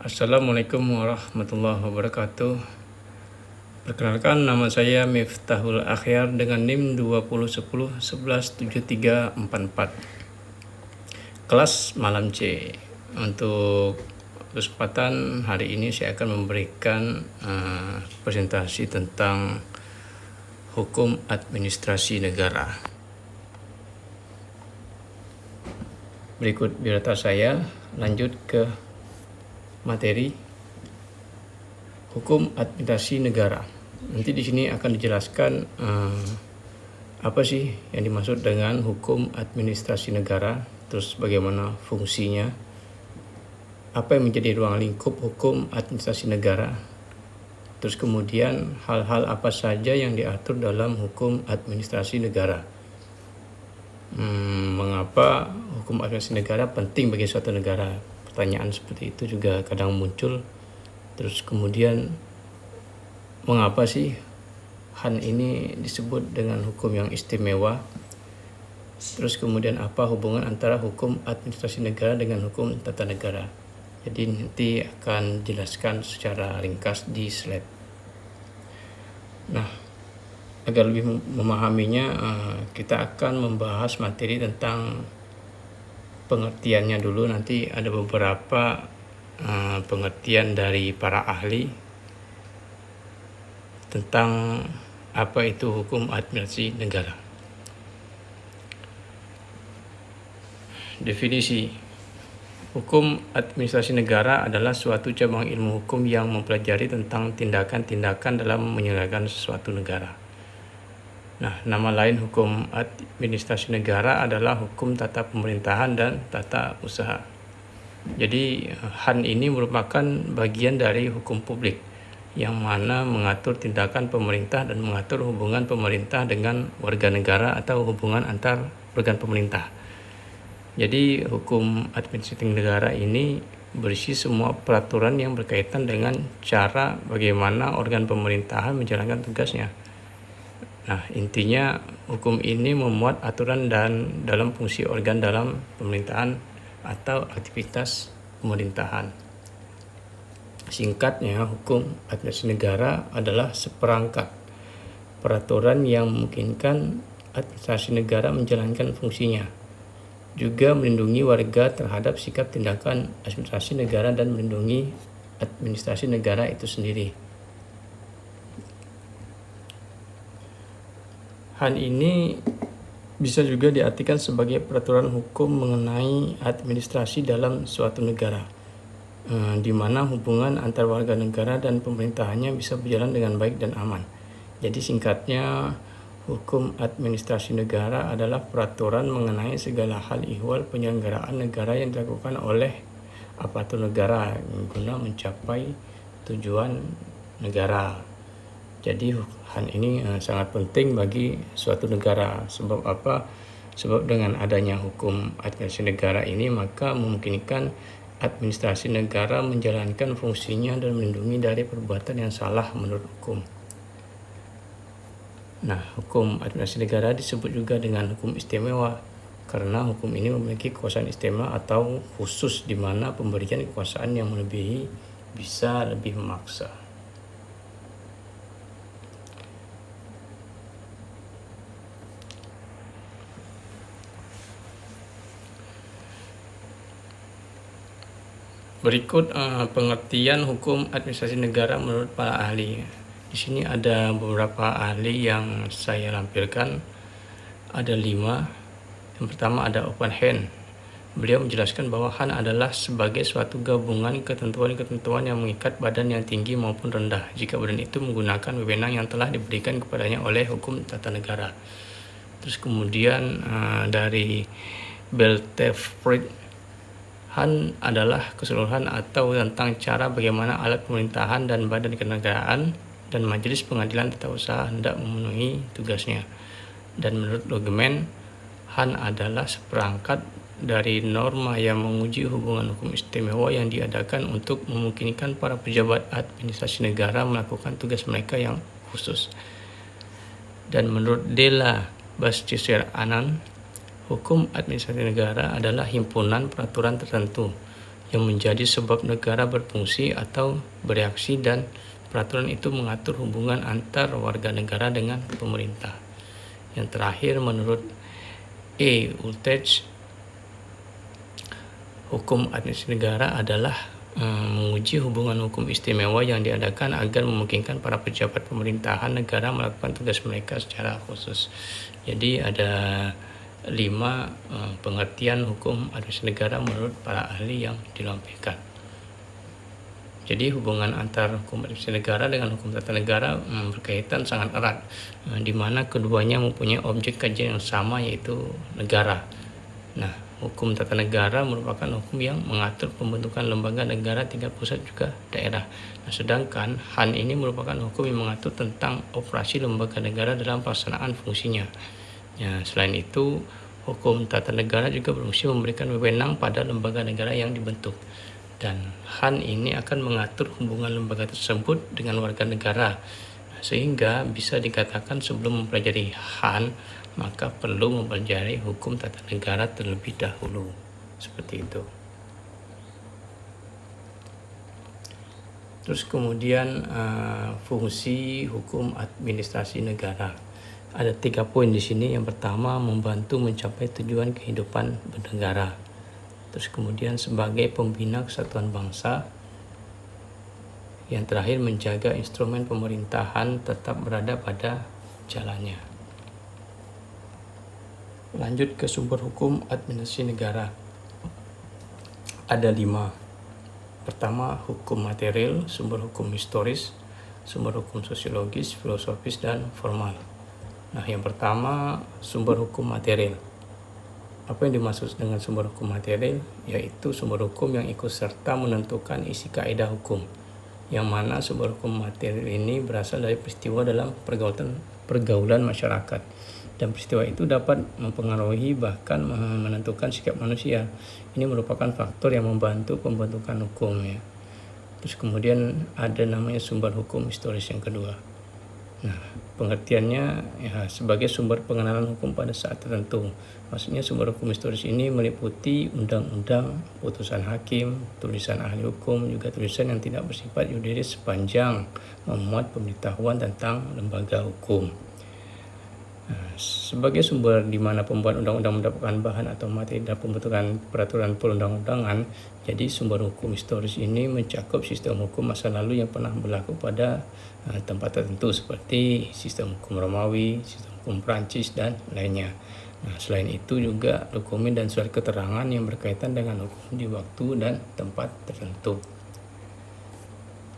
Assalamualaikum warahmatullahi wabarakatuh. Perkenalkan, nama saya Miftahul Akhyar dengan NIM 2010117344. Kelas malam C. Untuk kesempatan hari ini saya akan memberikan presentasi tentang hukum administrasi negara. Berikut biodata saya, lanjut ke materi hukum administrasi negara. Nanti di sini akan dijelaskan apa sih yang dimaksud dengan hukum administrasi negara, terus bagaimana fungsinya, apa yang menjadi ruang lingkup hukum administrasi negara, terus kemudian hal-hal apa saja yang diatur dalam hukum administrasi negara. Mengapa hukum administrasi negara penting bagi suatu negara? Pertanyaan seperti itu juga kadang muncul. Terus kemudian mengapa sih HAN ini disebut dengan hukum yang istimewa? Terus kemudian apa hubungan antara hukum administrasi negara dengan hukum tata negara? Jadi nanti akan jelaskan secara ringkas di slide. Nah, agar lebih memahaminya, kita akan membahas materi tentang pengertiannya dulu. Nanti ada beberapa pengertian dari para ahli tentang apa itu hukum administrasi negara. Definisi: hukum administrasi negara adalah suatu cabang ilmu hukum yang mempelajari tentang tindakan-tindakan dalam menyelenggarakan sesuatu negara. Nah, nama lain hukum administrasi negara adalah hukum tata pemerintahan dan tata usaha. Jadi HAN ini merupakan bagian dari hukum publik yang mana mengatur tindakan pemerintah dan mengatur hubungan pemerintah dengan warga negara atau hubungan antar organ pemerintah. Jadi hukum administrasi negara ini berisi semua peraturan yang berkaitan dengan cara bagaimana organ pemerintahan menjalankan tugasnya. Nah, intinya hukum ini memuat aturan dan dalam fungsi organ dalam pemerintahan atau aktivitas pemerintahan. Singkatnya, hukum administrasi negara adalah seperangkat peraturan yang memungkinkan administrasi negara menjalankan fungsinya, juga melindungi warga terhadap sikap tindakan administrasi negara dan melindungi administrasi negara itu sendiri. HAN ini bisa juga diartikan sebagai peraturan hukum mengenai administrasi dalam suatu negara, di mana hubungan antar warga negara dan pemerintahannya bisa berjalan dengan baik dan aman. Jadi singkatnya, hukum administrasi negara adalah peraturan mengenai segala hal ihwal penyelenggaraan negara yang dilakukan oleh aparatur negara guna mencapai tujuan negara. Jadi HAN ini sangat penting bagi suatu negara. Sebab apa? Sebab dengan adanya hukum administrasi negara ini maka memungkinkan administrasi negara menjalankan fungsinya dan melindungi dari perbuatan yang salah menurut hukum. Nah, hukum administrasi negara disebut juga dengan hukum istimewa karena hukum ini memiliki kekuasaan istimewa atau khusus di mana pemberian kekuasaan yang melebihi bisa lebih memaksa. Berikut pengertian hukum administrasi negara menurut para ahli. Di sini ada beberapa ahli yang saya lampirkan, ada 5. Yang pertama ada Open Hand. Beliau menjelaskan bahwa HAN adalah sebagai suatu gabungan ketentuan-ketentuan yang mengikat badan yang tinggi maupun rendah jika badan itu menggunakan wewenang yang telah diberikan kepadanya oleh hukum tata negara. Terus kemudian dari Beltefrid, HAN adalah keseluruhan atau tentang cara bagaimana alat pemerintahan dan badan kenegaraan dan majelis pengadilan tata usaha hendak memenuhi tugasnya. Dan menurut Logeman, HAN adalah seperangkat dari norma yang menguji hubungan hukum istimewa yang diadakan untuk memungkinkan para pejabat administrasi negara melakukan tugas mereka yang khusus. Dan menurut Della Bastisir Anand, hukum administrasi negara adalah himpunan peraturan tertentu yang menjadi sebab negara berfungsi atau bereaksi, dan peraturan itu mengatur hubungan antar warga negara dengan pemerintah. Yang terakhir, menurut Ultesch, hukum administrasi negara adalah menguji hubungan hukum istimewa yang diadakan agar memungkinkan para pejabat pemerintahan negara melakukan tugas mereka secara khusus. Jadi ada 5 pengertian hukum administrasi negara menurut para ahli yang dilampirkan. Jadi hubungan antar hukum administrasi negara dengan hukum tata negara berkaitan sangat erat, di mana keduanya mempunyai objek kajian yang sama, yaitu negara. Nah, hukum tata negara merupakan hukum yang mengatur pembentukan lembaga negara tingkat pusat juga daerah. Nah, sedangkan HAN ini merupakan hukum yang mengatur tentang operasi lembaga negara dalam pelaksanaan fungsinya. Ya, selain itu, hukum tata negara juga berfungsi memberikan wewenang pada lembaga negara yang dibentuk. Dan HAN ini akan mengatur hubungan lembaga tersebut dengan warga negara. Sehingga bisa dikatakan sebelum mempelajari HAN, maka perlu mempelajari hukum tata negara terlebih dahulu. Seperti itu. Terus kemudian fungsi hukum administrasi negara. Ada 3 poin di sini. Yang pertama, membantu mencapai tujuan kehidupan bernegara. Terus kemudian sebagai pembina kesatuan bangsa. Yang terakhir, menjaga instrumen pemerintahan tetap berada pada jalannya. Lanjut ke sumber hukum administrasi negara. Ada 5. Pertama, hukum material, sumber hukum historis, sumber hukum sosiologis, filosofis, dan formal. Nah, yang pertama, sumber hukum material. Apa yang dimaksud dengan sumber hukum material? Yaitu sumber hukum yang ikut serta menentukan isi kaidah hukum, yang mana sumber hukum material ini berasal dari peristiwa dalam pergaulan masyarakat, dan peristiwa itu dapat mempengaruhi bahkan menentukan sikap manusia. Ini merupakan faktor yang membantu pembentukan hukum, ya. Terus kemudian ada namanya sumber hukum historis yang kedua. Nah, pengertiannya ya sebagai sumber pengenalan hukum pada saat tertentu. Maksudnya sumber hukum historis ini meliputi undang-undang, putusan hakim, tulisan ahli hukum, juga tulisan yang tidak bersifat yuridis sepanjang memuat pemberitahuan tentang lembaga hukum. Nah, sebagai sumber di mana pembuat undang-undang mendapatkan bahan atau materi dalam pembentukan peraturan perundang-undangan, jadi sumber hukum historis ini mencakup sistem hukum masa lalu yang pernah berlaku pada tempat tertentu, seperti sistem hukum Romawi, sistem hukum Prancis, dan lainnya. Nah, selain itu juga dokumen dan surat keterangan yang berkaitan dengan hukum di waktu dan tempat tertentu.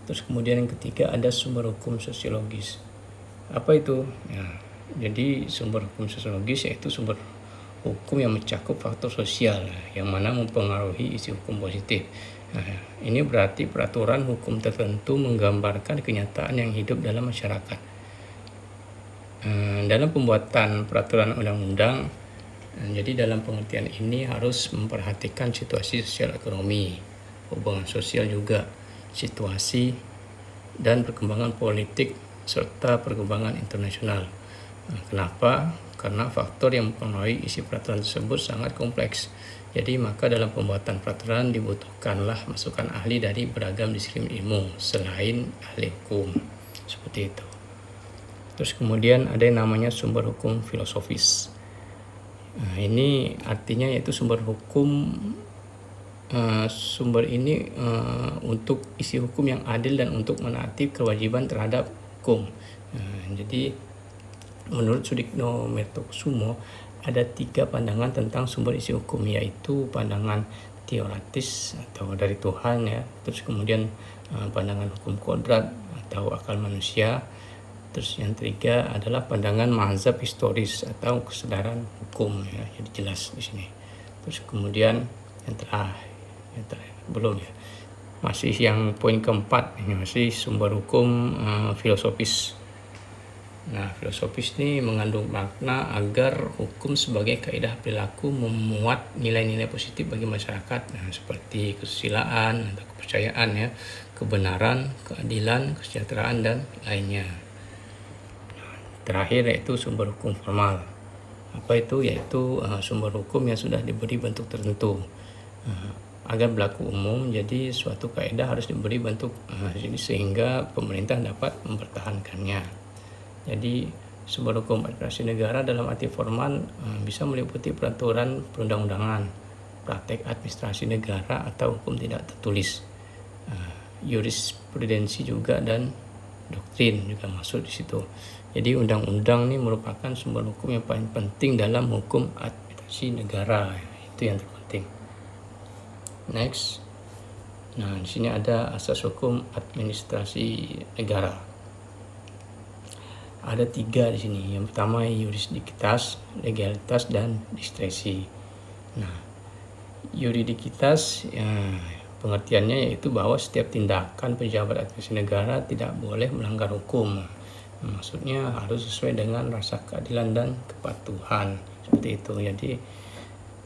Terus kemudian yang ketiga ada sumber hukum sosiologis. Apa itu? Ya, jadi sumber hukum sosiologis yaitu sumber hukum yang mencakup faktor sosial yang mana mempengaruhi isi hukum positif. Nah, ini berarti peraturan hukum tertentu menggambarkan kenyataan yang hidup dalam masyarakat. Dalam pembuatan peraturan undang-undang, jadi dalam pengertian ini harus memperhatikan situasi sosial ekonomi, hubungan sosial juga, situasi dan perkembangan politik serta perkembangan internasional. Kenapa? Karena faktor yang mempengaruhi isi peraturan tersebut sangat kompleks. Jadi maka dalam pembuatan peraturan dibutuhkanlah masukan ahli dari beragam disiplin ilmu selain ahli hukum. Seperti itu. Terus kemudian ada yang namanya sumber hukum filosofis. Nah, ini artinya yaitu sumber hukum, sumber ini untuk isi hukum yang adil dan untuk menaati kewajiban terhadap hukum. Jadi menurut Sudikno Mertokusumo ada 3 pandangan tentang sumber isi hukum, yaitu pandangan teoritis atau dari Tuhan, ya. Terus kemudian pandangan hukum kodrat atau akal manusia. Terus yang ketiga adalah pandangan mazhab historis atau kesadaran hukum, ya. Jadi jelas di sini. Terus kemudian yang terakhir belum, ya. Masih yang poin keempat, ini masih sumber hukum filosofis. Nah, filosofis ini mengandung makna agar hukum sebagai kaidah perilaku memuat nilai-nilai positif bagi masyarakat, nah, seperti kesusilaan atau kepercayaan, ya, kebenaran, keadilan, kesejahteraan, dan lainnya. Terakhir yaitu sumber hukum formal. Apa itu? Yaitu sumber hukum yang sudah diberi bentuk tertentu. agar berlaku umum, jadi suatu kaidah harus diberi bentuk sehingga pemerintah dapat mempertahankannya. Jadi sebuah hukum administrasi negara dalam arti formal bisa meliputi peraturan perundang-undangan, praktek administrasi negara atau hukum tidak tertulis, jurisprudensi juga, dan doktrin juga masuk di situ. Jadi undang-undang ini merupakan sumber hukum yang paling penting dalam hukum administrasi negara, itu yang terpenting. Next, nah di sini ada asas hukum administrasi negara. Ada 3 di sini. Yang pertama yurisdiksitas, legalitas, dan diskresi. Nah, yurisdiksitas pengertiannya yaitu bahwa setiap tindakan pejabat administrasi negara tidak boleh melanggar hukum. Maksudnya harus sesuai dengan rasa keadilan dan kepatuhan, seperti itu. Jadi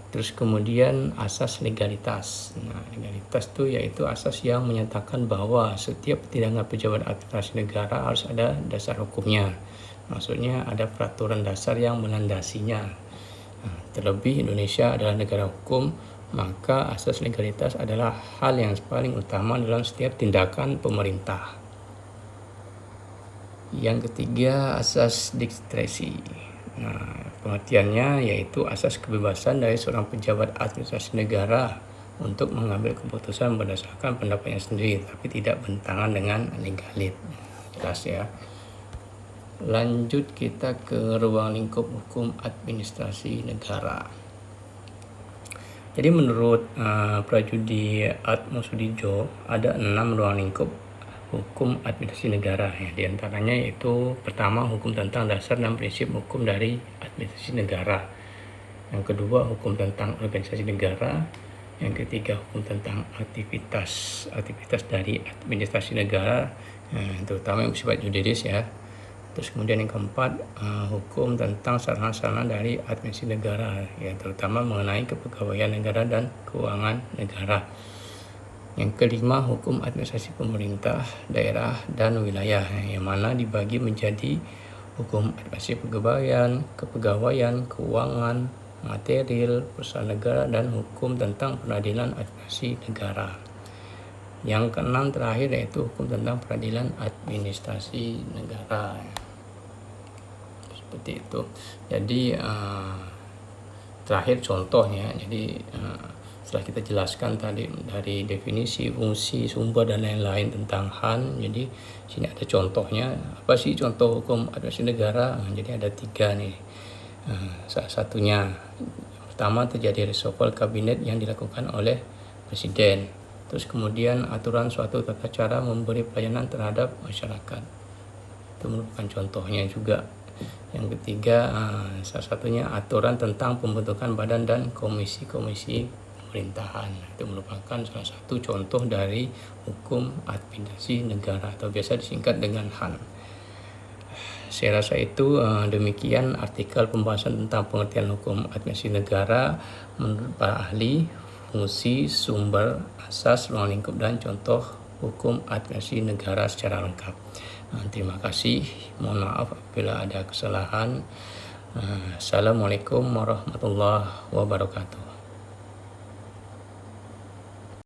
terus kemudian asas legalitas. Nah, legalitas itu yaitu asas yang menyatakan bahwa setiap tindakan pejabat administrasi negara harus ada dasar hukumnya. Maksudnya ada peraturan dasar yang melandasinya. Nah, terlebih Indonesia adalah negara hukum, maka asas legalitas adalah hal yang paling utama dalam setiap tindakan pemerintah. Yang ketiga, asas diskresi. Nah, pengertiannya yaitu asas kebebasan dari seorang pejabat administrasi negara untuk mengambil keputusan berdasarkan pendapatnya sendiri, tapi tidak bertentangan dengan legalitas. Jelas ya. Lanjut kita ke ruang lingkup hukum administrasi negara. Jadi menurut Prajudi Atmosudjo ada 6 ruang lingkup hukum administrasi negara, ya. Di antaranya yaitu pertama, hukum tentang dasar dan prinsip hukum dari administrasi negara. Yang kedua, hukum tentang organisasi negara. Yang ketiga, hukum tentang aktivitas dari administrasi negara, terutama yang bersifat yuridis ya. Terus kemudian yang keempat, hukum tentang sarana-sarana dari administrasi negara, ya, terutama mengenai kepegawaian negara dan keuangan negara. Yang kelima, hukum administrasi pemerintah, daerah, dan wilayah, yang mana dibagi menjadi hukum administrasi kepegawaian, keuangan, material, perusahaan negara, dan hukum tentang peradilan administrasi negara. Yang keenam terakhir yaitu hukum tentang peradilan administrasi negara. Seperti itu. Jadi terakhir contohnya. Jadi setelah kita jelaskan tadi dari definisi, fungsi, sumber, dan lain-lain tentang HAN, jadi sini ada contohnya. Apa sih contoh hukum administrasi negara? Jadi ada 3 nih. Salah satunya, pertama, terjadi reshuffle kabinet yang dilakukan oleh presiden. Terus kemudian aturan suatu tata cara memberi pelayanan terhadap masyarakat, itu merupakan contohnya juga. Yang ketiga, salah satunya aturan tentang pembentukan badan dan komisi-komisi pemerintahan, itu merupakan salah satu contoh dari hukum administrasi negara atau biasa disingkat dengan HAN. Saya rasa itu demikian artikel pembahasan tentang pengertian hukum administrasi negara menurut para ahli, fungsi, sumber, asas, ruang lingkup, dan contoh hukum administrasi negara secara lengkap. Terima kasih, mohon maaf apabila ada kesalahan. Assalamualaikum warahmatullahi wabarakatuh.